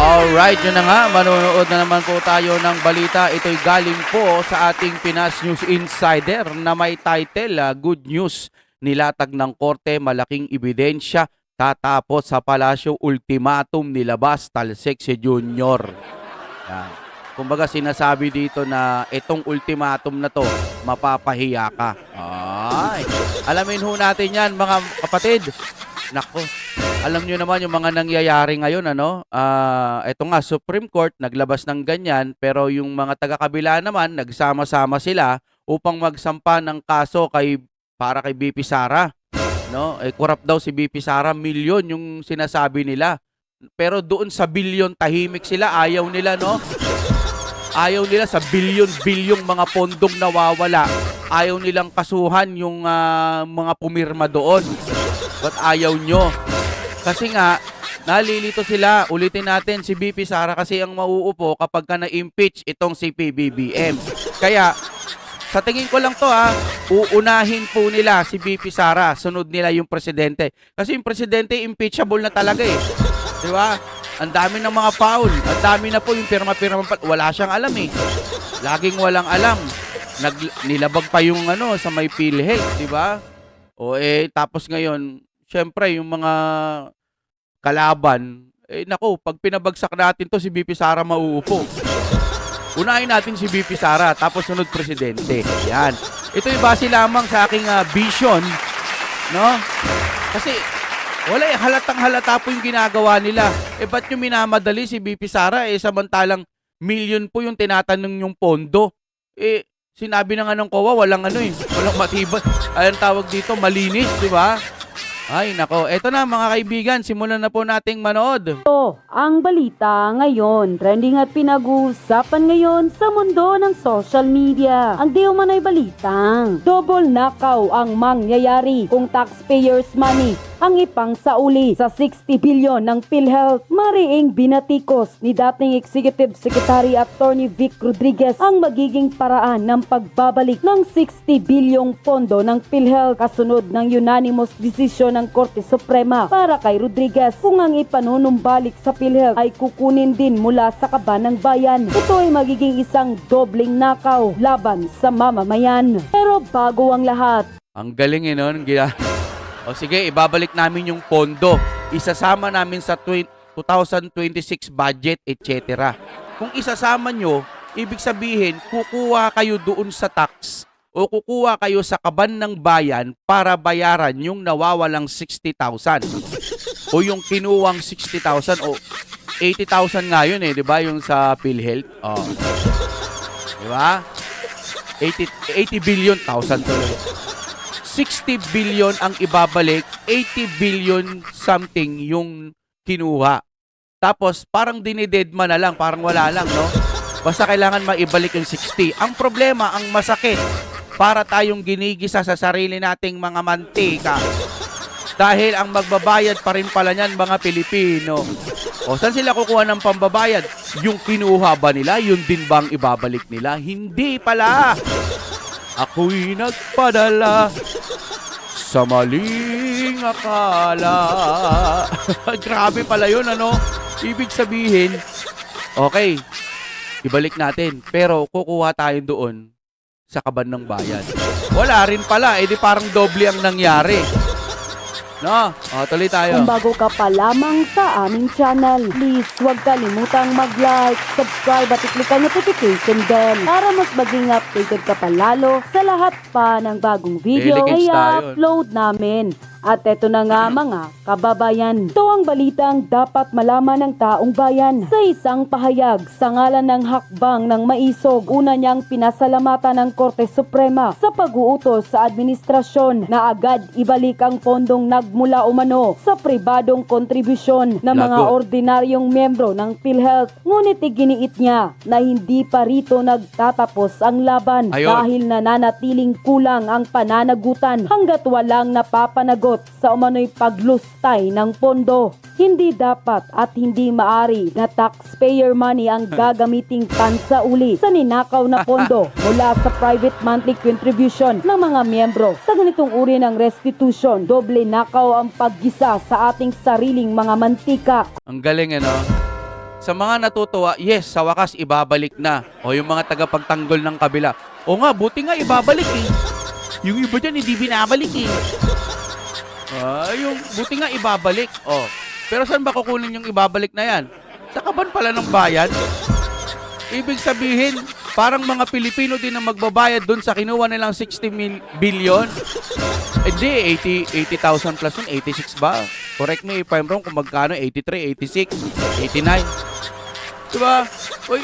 Alright, yun na nga. Manonood na naman po tayo ng balita. Ito'y galing po sa ating Pinas News Insider na may title, Good News. Nilatag ng korte, malaking ebidensya. Tatapos sa palasyo, ultimatum nilabas, talsik si Junior. Yan. Kumbaga sinasabi dito na itong ultimatum na to, mapapahiya ka. Ay, alamin ho natin yan mga kapatid. Nako, alam nyo naman yung mga nangyayari ngayon, ano? Ito nga, Supreme Court naglabas ng ganyan, pero yung mga taga-kabila naman, nagsama-sama sila upang magsampa ng kaso para kay BP Sara. No? Corrupt daw si BP Sara, milyon yung sinasabi nila. Pero doon sa bilyon, tahimik sila, ayaw nila, no? Ayaw nila sa bilyon-bilyong mga pondong nawawala. Ayaw nilang kasuhan yung mga pumirma doon. Ba't ayaw nyo? Kasi nga, nalilito sila. Ulitin natin, si BP Sara kasi ang mauupo kapag ka na-impeach itong si PBBM. Kaya, sa tingin ko lang to uunahin po nila si BP Sara. Sunod nila yung presidente. Kasi yung presidente, impeachable na talaga eh. Di ba? Ang dami ng mga foul. Ang dami na po yung pirma-pirma. Wala siyang alam eh. Laging walang alam. Nilabag pa yung sa may PhilHealth, di ba? Tapos ngayon, syempre, yung mga kalaban, naku, pag pinabagsak natin to, si BP Sara mauupo. Unahin natin si BP Sara, tapos sunod presidente. Yan. Ito yung base lamang sa aking vision, no? Kasi, halatang halata po yung ginagawa nila. Ba't yung minamadali si BP Sara, samantalang milyon po yung tinatanong yung pondo. Sinabi na nga ng COA, walang walang matibay. Ayun tawag dito, malinis, di ba? Ay, nako. Eto na mga kaibigan, simulan na po nating manood. Ito ang balita ngayon. Trending at pinag-uusapan ngayon sa mundo ng social media. Ang di umano'y balitang double nakaw ang mangyayari kung taxpayers money ang ipang sauli sa 60 bilyon ng PhilHealth. Mariing binatikos ni dating Executive Secretary Attorney Vic Rodriguez ang magiging paraan ng pagbabalik ng 60 bilyong pondo ng PhilHealth kasunod ng unanimous decision ng Korte Suprema para kay Rodriguez kung ang ipanunumbalik sa PhilHealth ay kukunin din mula sa kaban ng bayan. Ito ay magiging isang dobling nakaw laban sa mamamayan. Pero bago ang lahat, ang galing nun. O sige, ibabalik namin yung pondo. Isasama namin sa 2026 budget, etc. Kung isasama nyo, ibig sabihin, kukuha kayo doon sa tax o kukuha kayo sa kaban ng bayan para bayaran yung nawawalang 60,000. O yung kinuwang 60,000 o 80,000 nga yun di ba? Yung sa PhilHealth. Di ba? 80 billion, 1,000 tuloy. 60 billion ang ibabalik, 80 billion something yung kinuha. Tapos parang dinidedma na lang, parang wala lang, no? Basta kailangan maibalik yung 60. Ang problema, ang masakit, para tayong ginigisa sa sarili nating mga mantika. Dahil ang magbabayad pa rin pala niyan mga Pilipino. O saan sila kukuha ng pambabayad? Yung kinuha ba nila? Yun din bang ibabalik nila? Hindi pala. Ako'y nagpadala sa maling akala. Grabe pala yun, Ibig sabihin, okay, ibalik natin. Pero kukuha tayo doon sa kaban ng bayan. Wala rin pala, di parang doble ang nangyari. No? Tuloy tayo. kung bago ka pa lamang sa aming channel, please huwag kalimutang mag-like, subscribe at i-click ang notification bell para mas maging updated ka pa lalo sa lahat pa ng bagong video Delicate ay tayo. upload namin. At eto na nga mga kababayan, ito ang balitang dapat malaman ng taong bayan. Sa isang pahayag sa ngalan ng hakbang ng maisog, una niyang pinasalamatan ng Korte Suprema sa pag-uutos sa administrasyon na agad ibalik ang pondong nagmula umano sa pribadong kontribusyon ng mga ordinaryong miyembro ng PhilHealth. Ngunit iginiit niya na hindi pa rito nagtatapos ang laban dahil nananatiling kulang ang pananagutan hanggat walang napapanagot sa umano'y paglustay ng pondo. Hindi dapat at hindi maari na taxpayer money ang gagamiting pansauli sa ninakaw na pondo mula sa private monthly contribution ng mga miyembro. Sa ganitong uri ng restitution, doble nakaw ang paggisa sa ating sariling mga mantika. Ang galing, Sa mga natutuwa, yes, sa wakas ibabalik na. O yung mga tagapagtanggol ng kabila. O nga, buti nga ibabalik eh. Yung iba dyan hindi binabalik eh. Yung buti nga ibabalik. O, pero saan ba kukunin yung ibabalik na yan? Sa kaban pala ng bayan? Ibig sabihin, parang mga Pilipino din ang magbabayad dun sa kinuha nilang 60 billion. Hindi, 80,000 plus yun, 86 ba? Correct me if I'm wrong kung magkano, 83, 86, 89. Diba? Uy,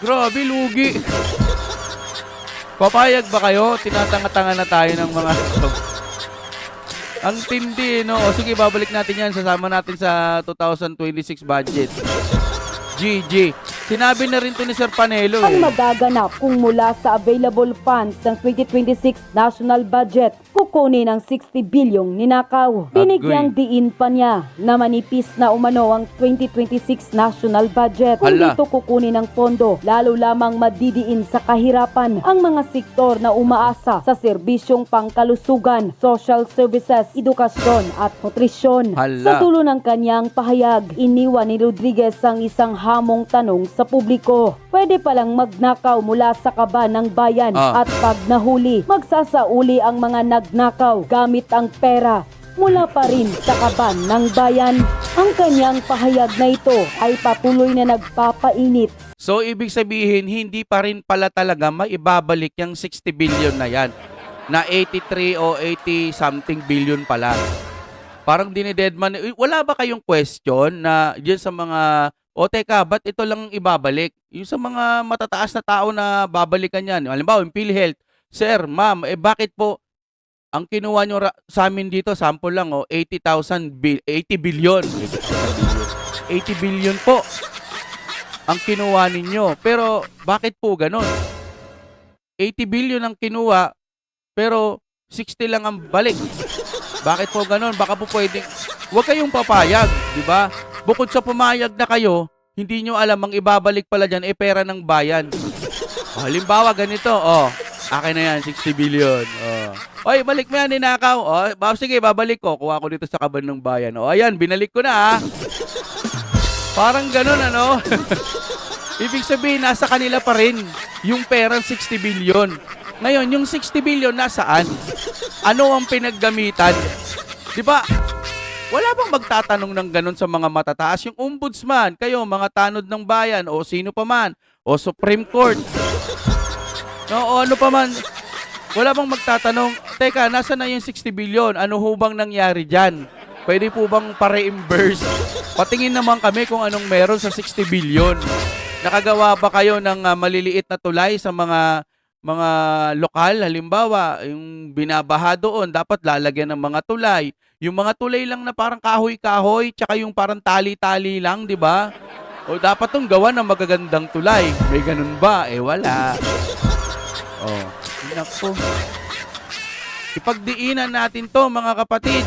grabe, lugi. Papayag ba kayo? Tinatanga-tanga na tayo ng mga... Ang tindi, no? O sige, babalik natin yan. Sasama natin sa 2026 budget. GG. Sinabi na rin to ni Sir Panelo Ang eh. magaganap kung mula sa available funds ng 2026 national budget, kukunin ang 60 bilyong ninakaw. Binigyang diin pa niya na manipis na umano ang 2026 national budget. Kung Hala. dito kukunin ang pondo, lalo lamang madidiin sa kahirapan ang mga sektor na umaasa sa serbisyong pangkalusugan, social services, edukasyon at nutrisyon. Hala. Sa dulo ng kanyang pahayag, iniwan ni Rodriguez ang isang hamong tanong sa publiko. Pwede palang magnakaw mula sa kaban ng bayan at pag nahuli, magsasauli ang mga nagnakaw gamit ang pera mula pa rin sa kaban ng bayan. Ang kanyang pahayag na ito ay patuloy na nagpapainit. So, ibig sabihin, hindi pa rin pala talaga maibabalik yung 60 billion na yan. Na 83 o 80 something billion pala. Parang dinidedman. Wala ba kayong question na dyan sa mga, o teka, ba't ito lang ibabalik? Yung sa mga matataas na tao na babalikan yan. Halimbawa, yung PhilHealth. Sir, ma'am, bakit po ang kinuha nyo sa amin dito, sample lang, 80 billion. 80 billion po ang kinuha ninyo. Pero bakit po ganun? 80 billion ang kinuha, pero 60 lang ang balik. Bakit po ganun? Baka po pwedeng, huwag kayong papayag, di ba? Bukod sa pumayag na kayo, hindi nyo alam ang ibabalik pala dyan, pera ng bayan. Halimbawa, ganito, akin na yan, 60 billion. Oy, balik mo yan, ninakaw. Sige, babalik ko. Kuha ko dito sa kaban ng bayan. Ayan, binalik ko na, Parang ganun, ano? Ibig sabihin, nasa kanila pa rin yung perang 60 billion. Ngayon, yung 60 billion nasaan? Ano ang pinaggamitan? Di ba? Wala bang magtatanong ng ganun sa mga matataas? Yung ombudsman, kayo, mga tanod ng bayan, o sino pa man, o Supreme Court, no, o ano pa man, wala bang magtatanong, teka, nasa na yung 60 billion? Ano ho bang nangyari dyan? Pwede po bang pa-reimburse? Patingin naman kami kung anong meron sa 60 billion. Nakagawa ba kayo ng maliliit na tulay sa mga lokal? Halimbawa, yung binabaha doon, dapat lalagyan ng mga tulay. Yung mga tulay lang na parang kahoy-kahoy, tsaka yung parang tali-tali lang, di ba? O dapat tong gawa ng magagandang tulay. May ganun ba? Wala. Naku. Ipagdiinan natin to, mga kapatid.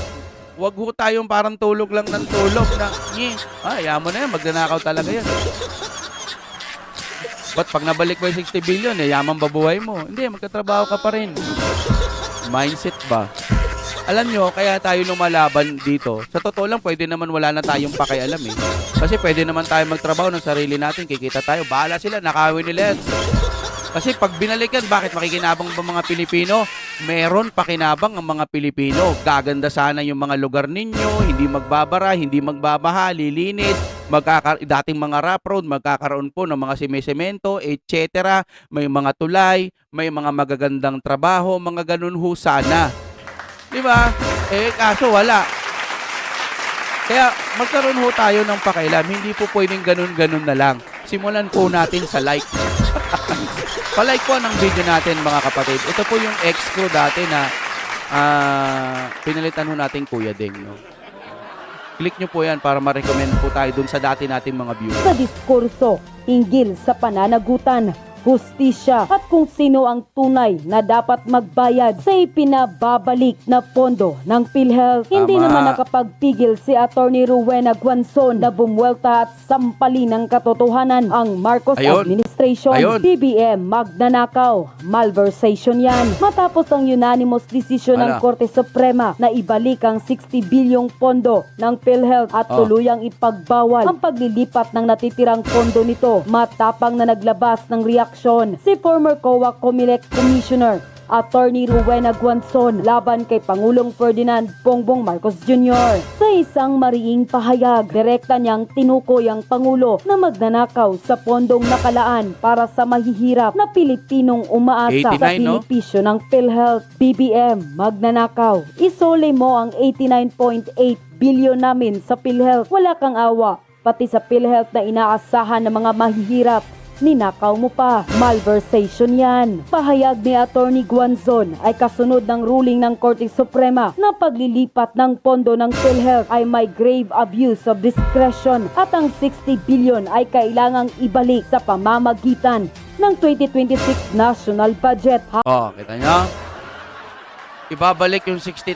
Huwag ho tayong parang tulog lang ng tulog na, yaman na yan, magnanakaw talaga yan. Ba't pag nabalik mo yung 60 billion, yaman ba buhay mo? Hindi, magkatrabaho ka pa rin. Mindset ba? Alam nyo, kaya tayo lumalaban dito. Sa totoo lang, pwede naman wala na tayong pakialam eh. Kasi pwede naman tayo magtrabaho ng sarili natin, kikita tayo. Bahala sila, nakawin nila yan. Kasi pag binalikan, bakit makikinabang ba mga Pilipino? Meron pakinabang ang mga Pilipino. Gaganda sana yung mga lugar ninyo, hindi magbabara, hindi magbabaha, lilinis, dating mga rough road, magkakaroon po ng mga simesemento, etc. May mga tulay, may mga magagandang trabaho, mga ganun ho sana. Di ba? Kaso wala. Kaya magkaroon ho tayo ng pakialam. Hindi po pwedeng ganun-ganun na lang. Simulan po natin sa like. Pa-like po ng video natin, mga kapatid. Ito po yung ex-crew dati na pinalitan ho natin Kuya Deng. No? Click nyo po yan para ma-recommend po tayo dun sa dati nating mga viewers. Sa diskurso hinggil sa pananagutan, hustisya at kung sino ang tunay na dapat magbayad sa ipinababalik na pondo ng PhilHealth. Hindi Tama. naman nakapagpigil si Atty. Rowena Guanzon na bumuwelta at sampalin ng katotohanan ang Marcos Ayun. administration. Ayun. BBM, magnanakaw, malversation yan. Matapos ang unanimous decision ng Ala. Korte Suprema na ibalik ang 60 bilyong pondo ng PhilHealth at tuluyang ipagbawal ang paglilipat ng natitirang pondo nito. Matapang na naglabas ng reaksyon si former COA Comelec Commissioner Attorney Rowena Guanzon laban kay Pangulong Ferdinand Bongbong Marcos Jr. Sa isang mariing pahayag, direkta niyang tinukoy ang Pangulo na magnanakaw sa pondong nakalaan para sa mahihirap na Pilipinong umaasa sa 89, no? benepisyo ng PhilHealth. BBM, magnanakaw. Isole mo ang 89.8 bilyon namin sa PhilHealth. Wala kang awa. Pati sa PhilHealth na inaasahan ng mga mahihirap, ninakaw mo pa. Malversation yan. Pahayag ni Atty. Guanzon ay kasunod ng ruling ng Korte Suprema na paglilipat ng pondo ng PhilHealth ay may grave abuse of discretion at ang 60 billion ay kailangang ibalik sa pamamagitan ng 2026 national budget. Oh, kita nyo? Ibabalik yung 60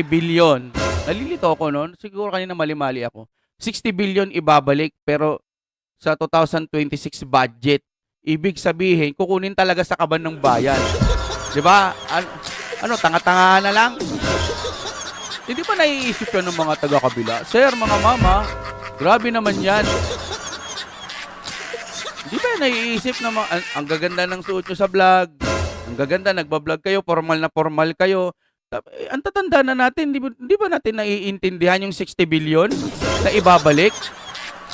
billion. Nalilito ako noon. Siguro kanina mali-mali ako. 60 billion ibabalik pero sa 2026 budget. Ibig sabihin, kukunin talaga sa kaban ng bayan. 'Di ba? Ano, tanga-tanga na lang? Hindi ba naiisip yan ng mga taga-kabila? Sir, mga mama, grabe naman yan. Hindi ba naiisip na ang gaganda ng suot nyo sa vlog? Ang gaganda, nagbablog kayo, formal na formal kayo. Ang tatanda na natin, di ba natin naiintindihan yung 60 billion na ibabalik?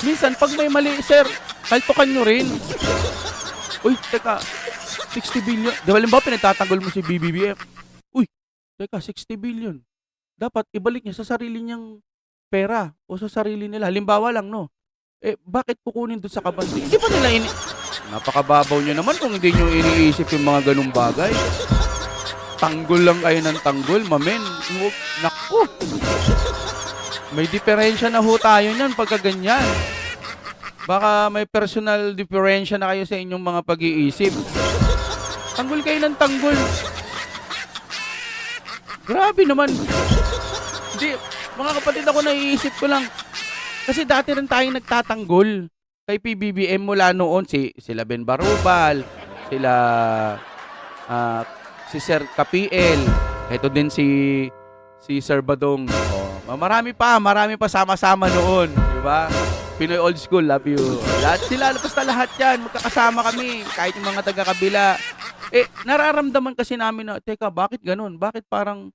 Minsan, pag may mali, sir, kaltukan nyo rin. Uy, teka, 60 billion. Di ba, halimbawa, pinagtatanggol mo si BBM. Uy, teka, 60 billion. Dapat ibalik niya sa sarili niyang pera o sa sarili nila. Halimbawa lang, no? Bakit kukunin doon sa kabansi? Hindi ba nila napakababaw nyo naman kung hindi nyo iniisip yung mga ganung bagay. Tanggol lang kayo ng tanggol, mamen. Naku! May diferensya na ho tayo niyan pagka ganyan. Baka may personal diferensya na kayo sa inyong mga pag-iisip. Tanggol kayo ng tanggol. Grabe naman. Hindi, mga kapatid, ako naiisip ko lang. Kasi dati rin tayong nagtatanggol kay PBBM mula noon. Sila Ben Barubal, si Sir Kapiel, ito din si Sir Badong. Marami pa sama-sama noon, di ba? Pinoy old school, love you. Basta lahat yan, magkakasama kami, kahit yung mga taga-kabila. Nararamdaman kasi namin na, teka, bakit ganun? Bakit parang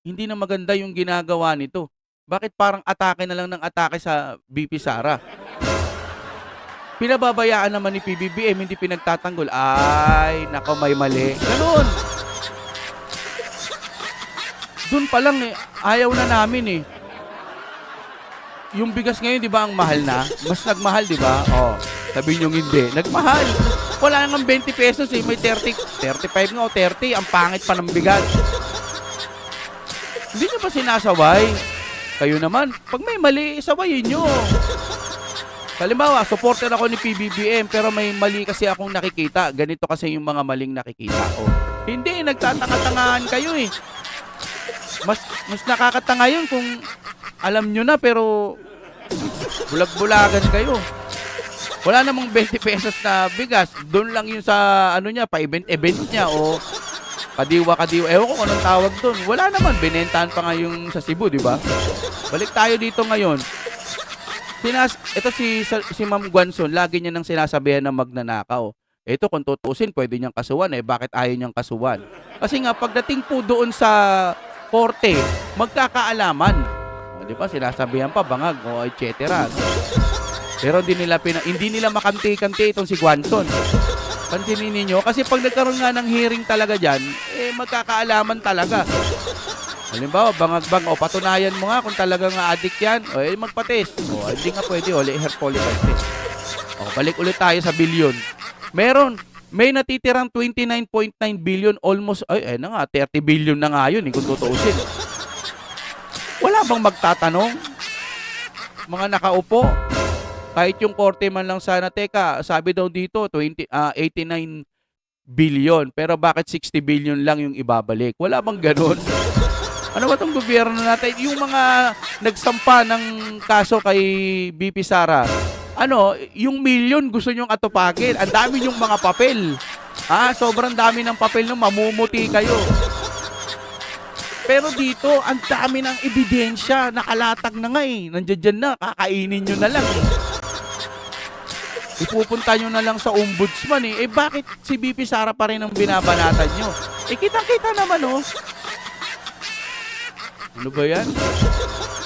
hindi na maganda yung ginagawa nito? Bakit parang atake na lang ng atake sa BP Sara? Pinababayaan naman ni PBBM, hindi pinagtatanggol. Ay, nako, may mali. Ganun. Doon pa lang ayaw na namin Yung bigas ngayon, di ba, ang mahal na? Mas nagmahal, di ba? Sabi nyo hindi. Nagmahal. Wala nang 20 pesos may 30, 35 nga o 30. Ang pangit pa ng bigas. Hindi nyo ba sinasaway? Kayo naman, pag may mali, sawayin nyo. Halimbawa, supporter ako ni PBBM pero may mali kasi akong nakikita. Ganito kasi yung mga maling nakikita ko. Hindi, nagtatanga-tangahan kayo Mas nakakatanga yun kung alam nyo na pero bulag-bulagan kayo. Wala namang 20 pesos na bigas. Doon lang yun sa pa-event niya o kadiwa-kadiwa. Ewan ko anong tawag doon. Wala naman, binentahan pa nga yung sa Cebu, di ba? Balik tayo dito ngayon. Ito si Ma'am Guanzon, lagi niya nang sinasabihan na magnanakaw. Ito kung tutusin, pwede niyang kasuhan bakit ayaw niyang kasuhan? Kasi nga, pagdating po doon sa korte, magkakaalaman. Di ba? Sinasabihan pa, bangag, etc. Pero hindi nila makanti-kanti itong si Guanzon. Pansinin ninyo, kasi pag nagkaroon nga ng hearing talaga dyan, magkakaalaman talaga. Halimbawa, bangag-bang, patunayan mo nga kung talagang addict yan, magpa-test. Hindi nga pwede, hair follicle test. Balik ulit tayo sa bilyon. May natitirang 29.9 billion, almost, 30 billion na nga yun, kung tutuusin. Wala bang magtatanong? Mga nakaupo? Kahit yung korte man lang sana, teka, sabi daw dito 89 billion, pero bakit 60 billion lang yung ibabalik? Wala bang ganun? Ano ba tong gobyerno natin? Yung mga nagsampa ng kaso kay BP Sara, yung million gusto nyong atupagin. Ang dami yung mga papel. Sobrang dami ng papel nung mamumuti kayo. Pero dito, ang dami ng ebidensya, nakalatag na nga eh. Nandiyan dyan na, kakainin nyo na lang eh. Ipupunta nyo na lang sa ombudsman eh. Bakit si BP Sara pa rin ang binabanatan nyo? Kitang-kita naman oh. Ano ba yan?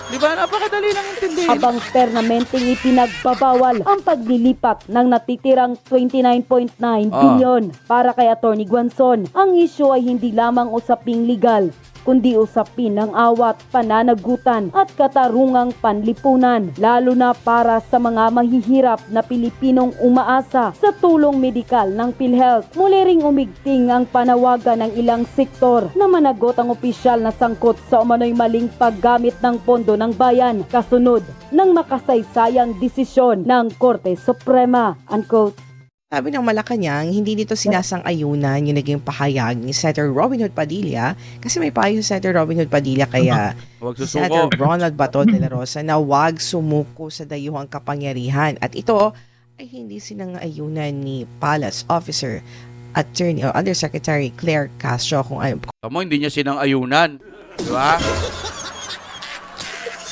Di ba? Napakadali lang intindihin. Habang permanenteng ipinagbabawal ang paglilipat ng natitirang 29.9 bilyon para kay Atty. Guanzon, ang isyu ay hindi lamang usaping legal, kundi usapin ng awat, pananagutan at katarungang panlipunan, lalo na para sa mga mahihirap na Pilipinong umaasa sa tulong medikal ng PhilHealth. Muli ring umigting ang panawagan ng ilang sektor na managot ang opisyal na sangkot sa umano'y maling paggamit ng pondo ng bayan kasunod ng makasaysayang desisyon ng Korte Suprema. Unquote. Sabi ng Malacanang, hindi dito sinasang-ayunan yung naging pahayag ni Senator Robin Hood Padilla kasi may payo si Senator Robin Hood Padilla kaya Huwag si susuko. Senator Ronald Bato de la Rosa na huwag sumuko sa dayuhang kapangyarihan. At ito ay hindi sinang-ayunan ni Palace Officer Attorney o Undersecretary Claire Castro kung ano. Tama, hindi niya sinang-ayunan. Di ba?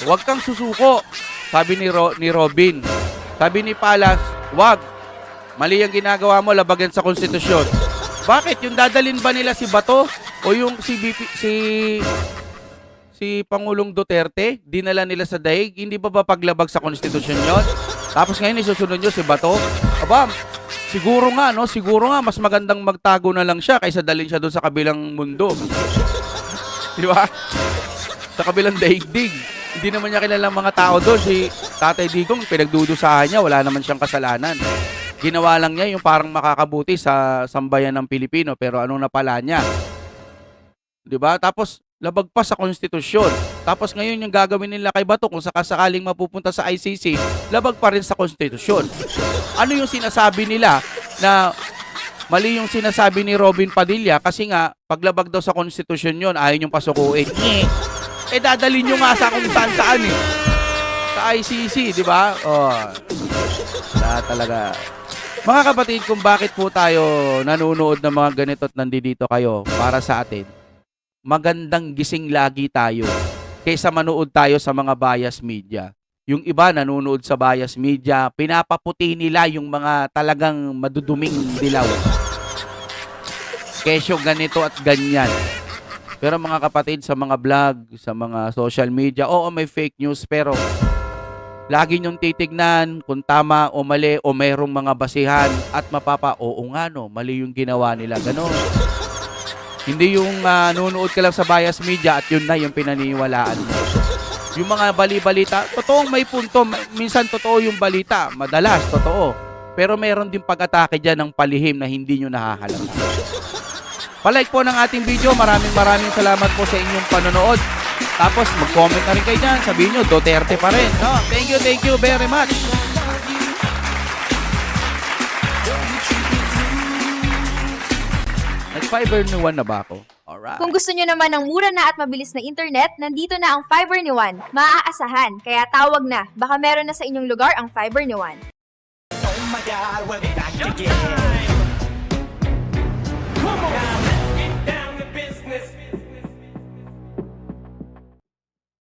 Huwag kang susuko. Sabi ni Robin. Sabi ni Palas, huwag. Mali ang ginagawa mo, labagan sa konstitusyon. Bakit? Yung dadalin ba nila si Bato? O yung si Pangulong Duterte? Dinala nila sa daig? Hindi ba paglabag sa konstitusyon yon? Tapos ngayon isusunod nyo si Bato? Aba, siguro nga mas magandang magtago na lang siya kaysa dalhin siya doon sa kabilang mundo. Di ba? Sa kabilang daigdig. Hindi naman niya kilala mga tao doon. Si Tatay Digong, pinagdudusahan niya, wala naman siyang kasalanan. Ginawa lang niya yung parang makakabuti sa sambayan ng Pilipino, pero anong napala niya? 'Di ba? Tapos labag pa sa konstitusyon. Tapos ngayon yung gagawin nila kay Bato kung sakasakaling mapupunta sa ICC, labag pa rin sa konstitusyon. Ano yung sinasabi nila na mali yung sinasabi ni Robin Padilla kasi nga paglabag daw sa konstitusyon yon ayaw niyong pasukuin. Dadalhin niyo nga sa kung saan eh. Sa ICC, 'di ba? Wala talaga. Mga kapatid, kung bakit po tayo nanonood ng mga ganito at nandito kayo para sa atin, magandang gising lagi tayo kaysa manood tayo sa mga bias media. Yung iba nanonood sa bias media, pinapaputi nila yung mga talagang maduduming dilaw. Kesyo ganito at ganyan. Pero mga kapatid, sa mga vlog, sa mga social media, oo may fake news pero lagi niyong titignan kung tama o mali o mayroong mga basihan at oo nga no, mali yung ginawa nila. Ganon. Hindi yung nunood ka lang sa bias media at yun na yung pinaniwalaan mo. Yung mga bali-balita, totoong may punto. Minsan totoo yung balita, madalas totoo. Pero meron din pag-atake dyan ng palihim na hindi nyo nahahalata. Palike po ng ating video. Maraming salamat po sa inyong panonood. Tapos mag-comment na rin kayo dyan. Sabihin nyo, Duterte pa rin. No? Thank you very much. Nag-Fiber ni Juan na ba ako? Alright. Kung gusto nyo naman ng mura na at mabilis na internet, nandito na ang Fiber ni Juan. Maaasahan, kaya tawag na. Baka meron na sa inyong lugar ang Fiber ni Juan. Oh my God, we're back again.